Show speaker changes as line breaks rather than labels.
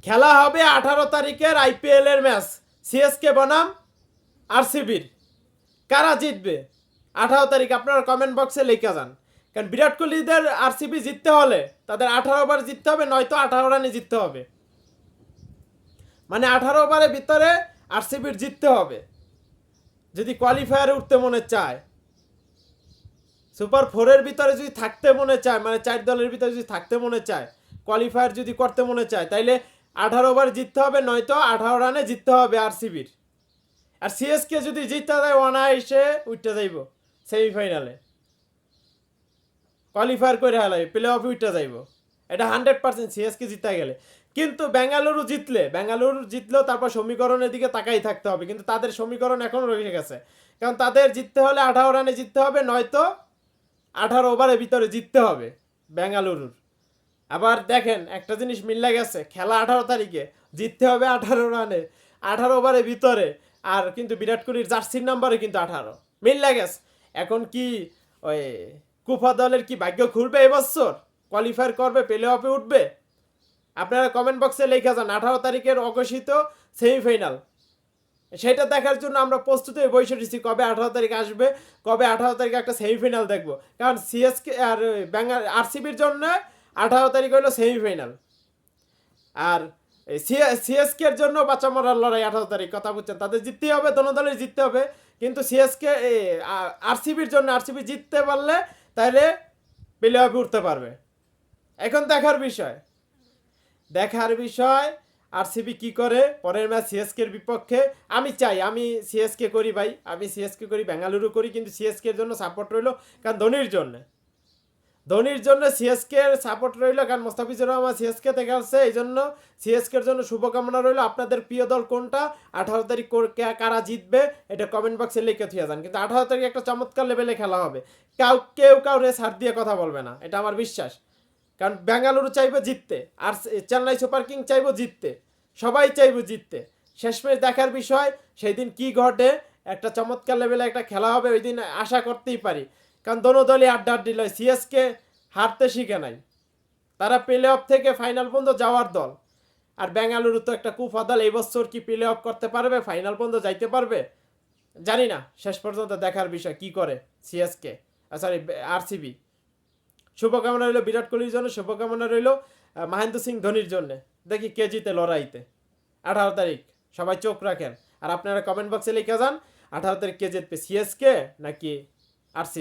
খেলা হবে 18 তারিখের IPL এর ম্যাচ, সিএসকে বনাম আরসিবির। কারা জিতবে 18 তারিখ আপনারা কমেন্ট বক্সে লিখে যান। কারণ বিরাট কোহলিদের আরসিবি জিততে হলে তাদের 18 ওভার জিততে হবে, নয়তো 18 রানে জিততে হবে। মানে 18 ওভারের ভিতরে আরসিবির জিততে হবে যদি কোয়ালিফায়ারে উঠতে মনে চায়। সুপার 4-এর ভিতরে যদি থাকতে মনে চায়, মানে 4 দলের ভিতরে যদি থাকতে মনে চায়, কোয়ালিফায়ার যদি করতে মনে চায়, তাইলে 18 ওভার জিততে হবে, নয়তো 18 রানে জিততে হবে আরসিবির। আর সিএসকে যদি জিততে দেয় অনায়াসে উঠতে যাইব সেমিফাইনালে, কোয়ালিফায়ার করে হালাই প্লে অফে উঠতে যাইব। এটা 100% সিএসকে জিতে গেলে। কিন্তু বেঙ্গালুরু জিতলেও তারপর সমীকরণের দিকে তাকাই থাকতে হবে, কিন্তু তাদের সমীকরণ এখনও রয়ে গেছে। কারণ তাদের জিততে হলে 18 রানে জিততে হবে, নয়তো 18 ওভারের ভিতরে জিততে হবে বেঙ্গালুরুর। আবার দেখেন একটা জিনিস মিল্লা গেছে, খেলা 18 তারিখে, জিততে হবে 18 রানে, 18 ওভারের ভিতরে। আর কিন্তু বিরাট কোহলির জার্সির নাম্বারে কিন্তু 18 মিল্লা গেছে। এখন কি ওই কুফা দলের কি ভাগ্য খুলবে এবছর? কোয়ালিফায়ার করবে, প্লে অফে উঠবে? আপনারা কমেন্ট বক্সে লিখে যান 18 তারিখের অঘোষিত সেমিফাইনাল। সেটা দেখার জন্য আমরা প্রস্তুত হয়ে বসে রয়েছি, কবে 18 তারিখ আসবে, কবে 18 তারিখে একটা সেমিফাইনাল দেখবো। কারণ সিএসকে আর বেঙ্গাল আরসিবির জন্য 18 তারিখ হলো সেমিফাইনাল। আর সিএসকে এর জন্য বাচ্চা মরার লড়াই 18 তারিখ, কথা বুঝছেন? তাদের জিততেই হবে, দোনো দলের জিততে হবে। কিন্তু সিএসকে আরসিবির জন্য, আরসিবি জিততে পারলে তাহলে প্লে অফে উঠতে পারবে। এখন দেখার বিষয় আরসিবি কি করে পরের ম্যাচ সিএসকে এর বিপক্ষে। আমি সিএসকে করি ভাই, আমি সিএসকে করি, বেঙ্গালুরু করি, কিন্তু সিএসকে এর জন্য সাপোর্ট রইলো। কারণ ধোনির জন্য সিএসকে এর সাপোর্ট রইলো, কারণ মোস্তাফিজুর রহমান সিএসকে থেকে আসছে, এই জন্য সিএসকে এর জন্য শুভকামনা রইলো। আপনাদের প্রিয় দল কোনটা? 18 তারিখ কারা জিতবে এটা কমেন্ট বক্সে লিখে থুয়ে যান। কিন্তু 18 তারিখ একটা চমৎকার লেভেলে খেলা হবে, কেউ কাউরে ছাড় দিয়ে কথা বলবে না, এটা আমার বিশ্বাস। কারণ বেঙ্গালুরু চাইবে জিততে, আর চেন্নাই সুপার কিং চাইবো জিততে, সবাই চাইবো জিততে। শেষমেশ দেখার বিষয় সেই দিন কি ঘটে। একটা চমৎকার লেভেলে একটা খেলা হবে, ওই দিন আশা করতেই পারি। কারণ দোনো দলই আড্ডাআড্ডি লয়, সিএসকে হারতে শিখে নাই, তারা প্লে অফ থেকে ফাইনাল পর্যন্ত যাওয়ার দল। আর বেঙ্গালুরু তো একটা কুফা দল, এই বছর কি প্লে অফ করতে পারবে, ফাইনাল পর্যন্ত যাইতে পারবে জানি না। শেষ পর্যন্ত দেখার বিষয় কি করে সিএসকে, সরি আরসিবি। শুভকামনা রইল বিরাট কোহলির জন্য, শুভকামনা রইল মহেন্দ্র সিং ধোনির জন্য। দেখি কে জিতে লড়াইতে 18 তারিখ। সবাই চোখ রাখেন। আর আপনারা কমেন্ট বক্সে লিখে যান 18 তারিখ কে জিতবে, সিএসকে নাকি আরসিবি।